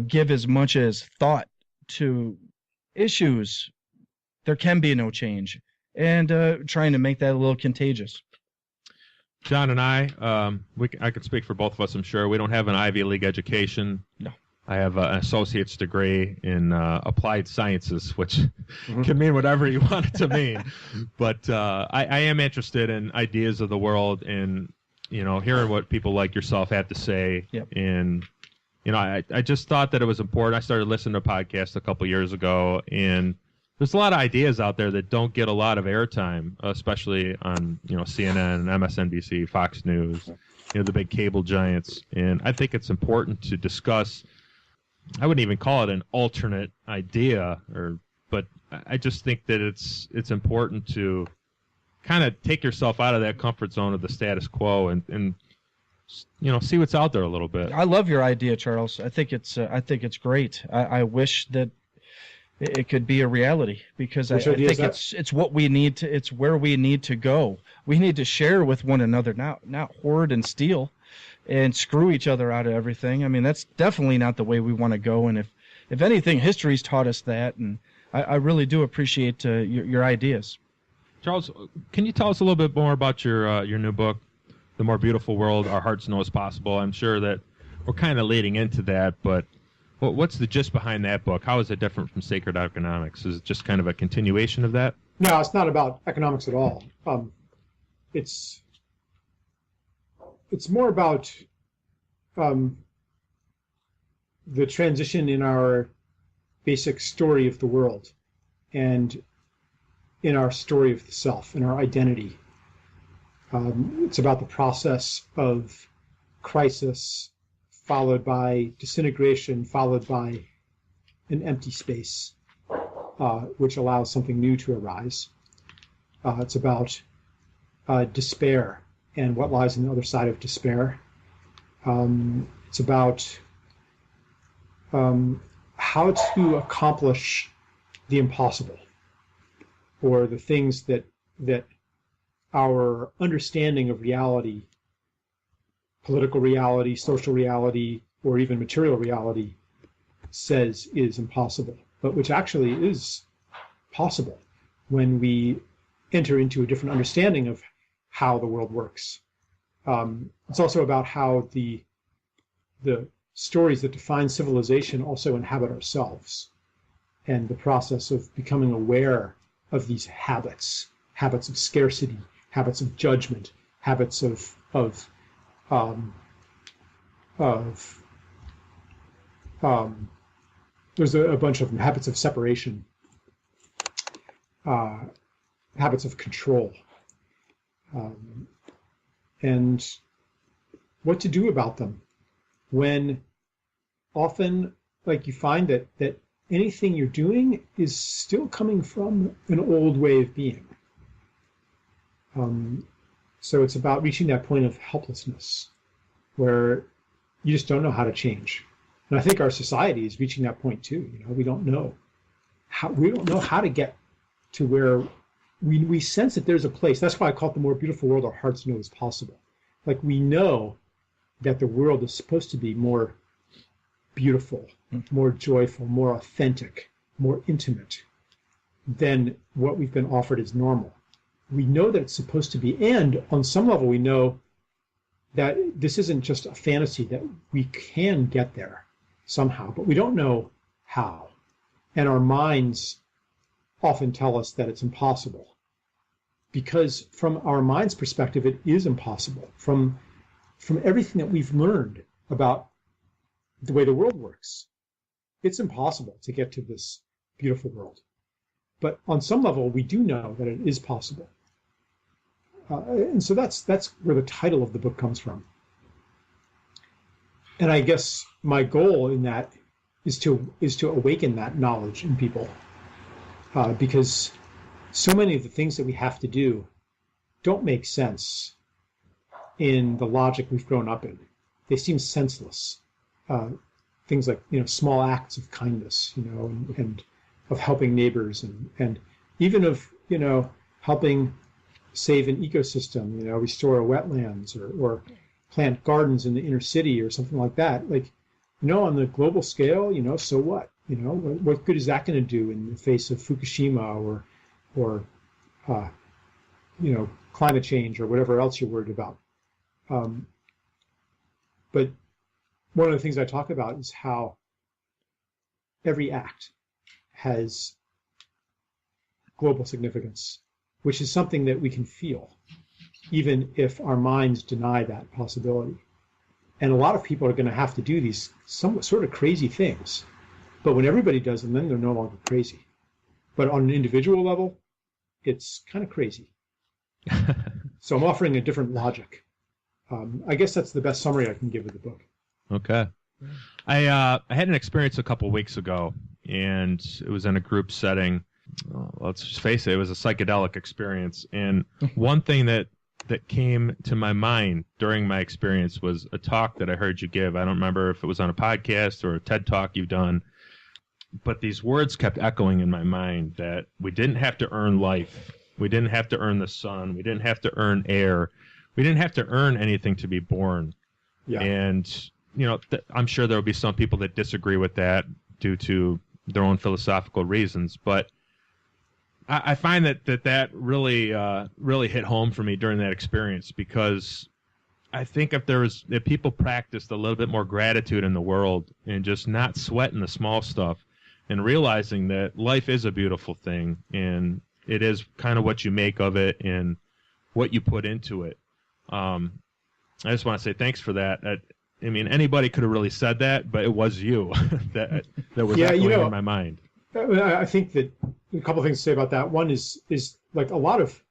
S4: give as much as thought to issues, there can be no change. And trying to make that a little contagious.
S5: John and I can speak for both of us, I'm sure. We don't have an Ivy League education.
S4: No.
S5: I have an associate's degree in applied sciences, which can mean whatever you want it to mean. But I am interested in ideas of the world, and hearing what people like yourself have to say.
S4: Yep.
S5: And I just thought that it was important. I started listening to podcasts a couple years ago, and there's a lot of ideas out there that don't get a lot of airtime, especially on CNN, MSNBC, Fox News, the big cable giants. And I think it's important to discuss. I wouldn't even call it an alternate idea, but I just think that it's important to kind of take yourself out of that comfort zone of the status quo and see what's out there a little bit.
S4: I love your idea, Charles. I think it's great. I wish that it could be a reality, because I think it's what we need to. It's where we need to go. We need to share with one another, not hoard and steal, and screw each other out of everything. I mean, that's definitely not the way we want to go. And if anything, history's taught us that. And I really do appreciate your ideas.
S5: Charles, can you tell us a little bit more about your new book, The More Beautiful World Our Hearts Know Is Possible? I'm sure that we're kind of leading into that, but what's the gist behind that book? How is it different from Sacred Economics? Is it just kind of a continuation of that?
S3: No, it's not about economics at all. It's more about the transition in our basic story of the world and in our story of the self, in our identity. It's about the process of crisis, followed by disintegration, followed by an empty space, which allows something new to arise. It's about despair and what lies on the other side of despair. It's about how to accomplish the impossible, or the things that our understanding of reality, political reality, social reality, or even material reality says is impossible, but which actually is possible when we enter into a different understanding of how the world works. It's also about how the stories that define civilization also inhabit ourselves, and the process of becoming aware of these habits of scarcity, habits of judgment, habits of there's a bunch of them, habits of separation, habits of control, and what to do about them when often, like, you find that anything you're doing is still coming from an old way of being. So it's about reaching that point of helplessness where you just don't know how to change. And I think our society is reaching that point too. We don't know how to get to where we sense that there's a place. That's why I call it the more beautiful world our hearts know is possible. Like, we know that the world is supposed to be more beautiful, more joyful, more authentic, more intimate than what we've been offered as normal. We know that it's supposed to be, and on some level we know that this isn't just a fantasy, that we can get there somehow, but we don't know how. And our minds often tell us that it's impossible, because from our mind's perspective it is impossible. From everything that we've learned about the way the world works, it's impossible to get to this beautiful world. But on some level we do know that it is possible. And so that's where the title of the book comes from. And I guess my goal in that is to awaken that knowledge in people, because so many of the things that we have to do don't make sense in the logic we've grown up in. They seem senseless. Things like, small acts of kindness, and of helping neighbors, and even of, helping save an ecosystem, restore wetlands, or plant gardens in the inner city or something like that. Like, on the global scale, so what? What good is that going to do in the face of Fukushima or climate change or whatever else you're worried about? But one of the things I talk about is how every act has global significance, which is something that we can feel, even if our minds deny that possibility. And a lot of people are going to have to do these somewhat sort of crazy things. But when everybody does them, then they're no longer crazy. But on an individual level, it's kind of crazy. So I'm offering a different logic. I guess that's the best summary I can give of the book.
S5: Okay. I had an experience a couple weeks ago, and it was in a group setting. Let's just face it, it was a psychedelic experience. And one thing that that came to my mind during my experience was a talk that I heard you give. I don't remember if it was on a podcast or a TED Talk you've done, but these words kept echoing in my mind that we didn't have to earn life. We didn't have to earn the sun. We didn't have to earn air. We didn't have to earn anything to be born.
S3: Yeah.
S5: And, I'm sure there will be some people that disagree with that due to their own philosophical reasons. But I find that really hit home for me during that experience, because I think if people practiced a little bit more gratitude in the world and just not sweating the small stuff and realizing that life is a beautiful thing and it is kind of what you make of it and what you put into it. I just want to say thanks for that. I mean, anybody could have really said that, but it was you that was echoing in my mind.
S3: I think that a couple of things to say about that. One is like a lot of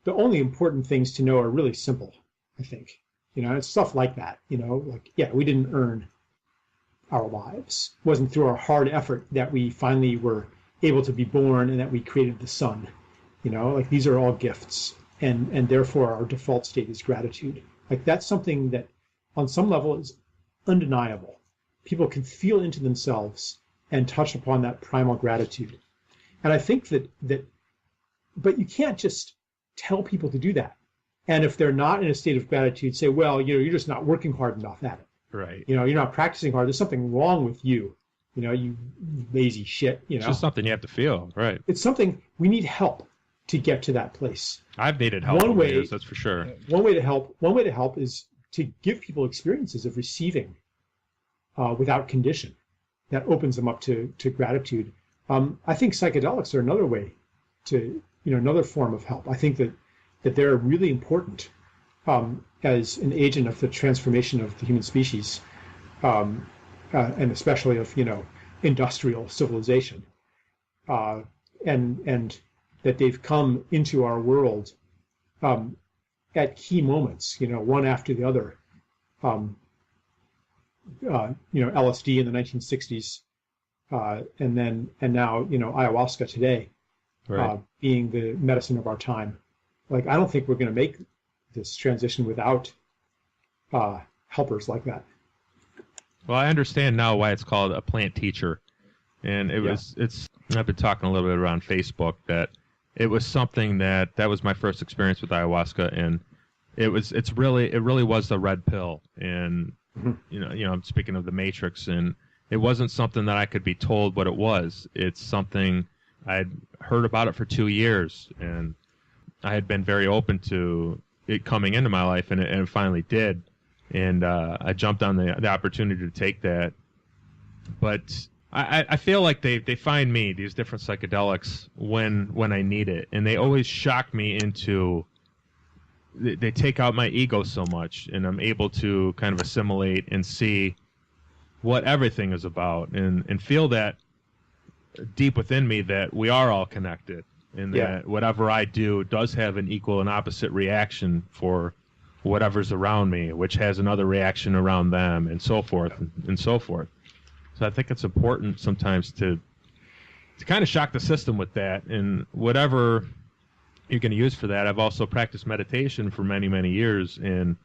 S3: the only important things to know are really simple, I think. It's stuff like that, like, we didn't earn our lives. It wasn't through our hard effort that we finally were able to be born and that we created the sun. Like these are all gifts, and therefore our default state is gratitude. Like that's something that on some level is undeniable. People can feel into themselves and touch upon that primal gratitude. And I think but you can't just tell people to do that. And if they're not in a state of gratitude, say, well, you're just not working hard enough at it.
S5: Right.
S3: You're not practicing hard. There's something wrong with you. You lazy shit.
S5: It's just something you have to feel. Right.
S3: It's something we need help to get to that place.
S5: I've needed help over years, that's for sure.
S3: One way to help is to give people experiences of receiving without condition. That opens them up to gratitude. I think psychedelics are another way to, another form of help. I think that they're really important as an agent of the transformation of the human species, and especially of, industrial civilization. And that they've come into our world at key moments, one after the other. LSD in the 1960s, and now, ayahuasca today,
S5: right.
S3: Being the medicine of our time. Like, I don't think we're going to make this transition without helpers like that.
S5: Well, I understand now why it's called a plant teacher. And I've been talking a little bit around Facebook that it was something that was my first experience with ayahuasca, and it really was the red pill. And I'm speaking of the Matrix, and it wasn't something that I could be told what it was. It's something I'd heard about it for 2 years, and I had been very open to it coming into my life, and it finally did. And I jumped on the opportunity to take that. But I feel like they find me, these different psychedelics, when I need it, and they always shock me into. They take out my ego so much, and I'm able to kind of assimilate and see what everything is about, and feel that deep within me that we are all connected, and that whatever I do does have an equal and opposite reaction for whatever's around me, which has another reaction around them, and so forth and so forth. So I think it's important sometimes to kind of shock the system with that, and whatever you're going to use for that. I've also practiced meditation for many, many years, and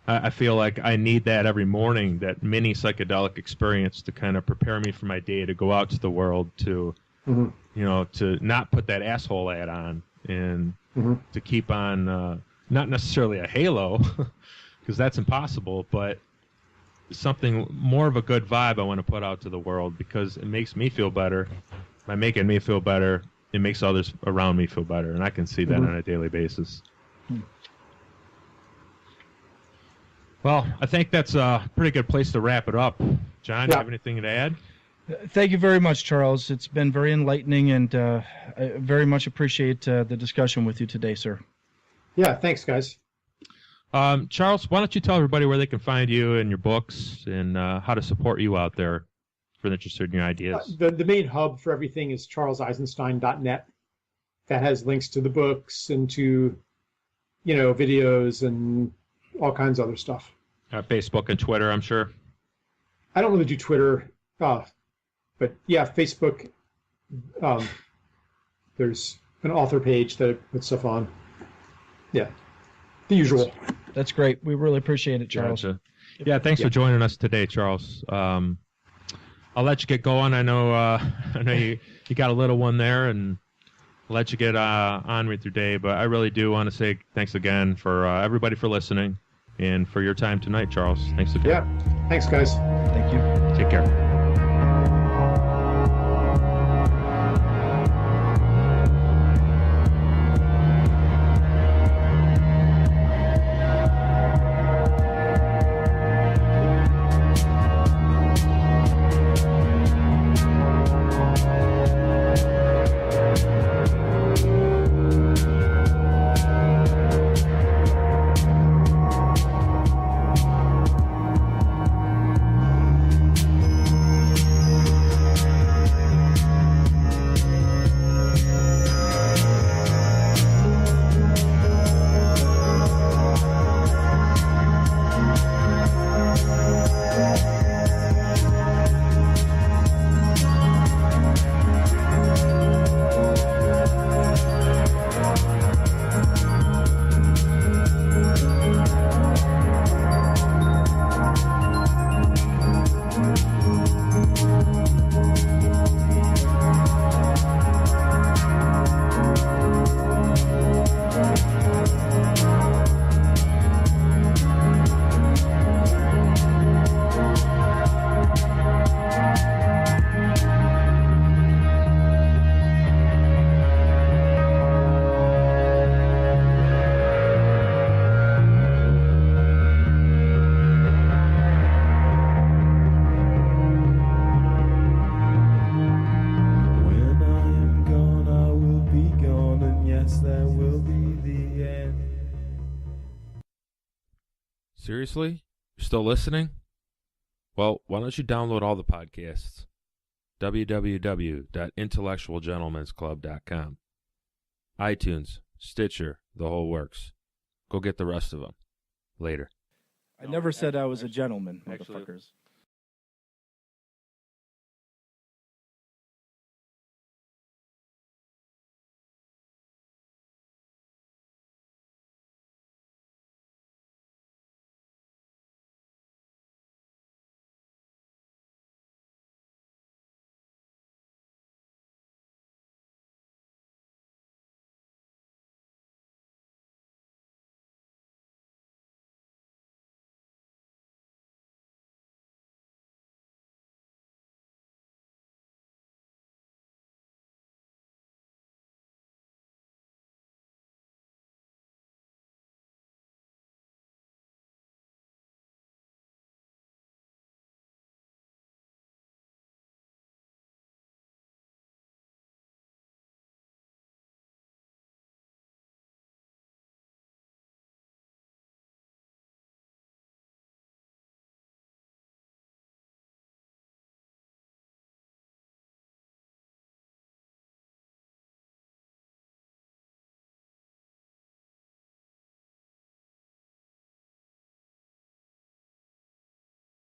S5: I feel like I need that every morning, that mini psychedelic experience to kind of prepare me for my day, to go out to the world, to to not put that asshole hat on, and to keep on not necessarily a halo, because that's impossible, but something more of a good vibe I want to put out to the world, because it makes me feel better. By making me feel better, it makes others around me feel better, and I can see that on a daily basis. Well, I think that's a pretty good place to wrap it up. John, do you have anything to add?
S4: Thank you very much, Charles. It's been very enlightening, and I very much appreciate the discussion with you today, sir.
S3: Yeah, thanks, guys.
S5: Charles, why don't you tell everybody where they can find you and your books, and how to support you out there for the interested in your ideas?
S3: The main hub for everything is charleseisenstein.net. That has links to the books and to, videos and all kinds of other stuff.
S5: Facebook and Twitter, I'm sure.
S3: I don't really do Twitter, but yeah, Facebook. There's an author page that I put stuff on. Yeah, The usual.
S4: That's great. We really appreciate it, Charles.
S5: Gotcha. Yeah, thanks for joining us today, Charles. I'll let you get going. I know you got a little one there, and I'll let you get on with your day. But I really do want to say thanks again for everybody for listening and for your time tonight, Charles. Thanks again.
S3: Yeah. Thanks, guys.
S4: Thank you.
S5: Take care.
S2: Seriously? You're still listening? Well, why don't you download all the podcasts? www.intellectualgentlemansclub.com. iTunes, Stitcher, the whole works. Go get the rest of them. Later.
S4: I never said I was a gentleman,
S2: Actually-
S4: motherfuckers.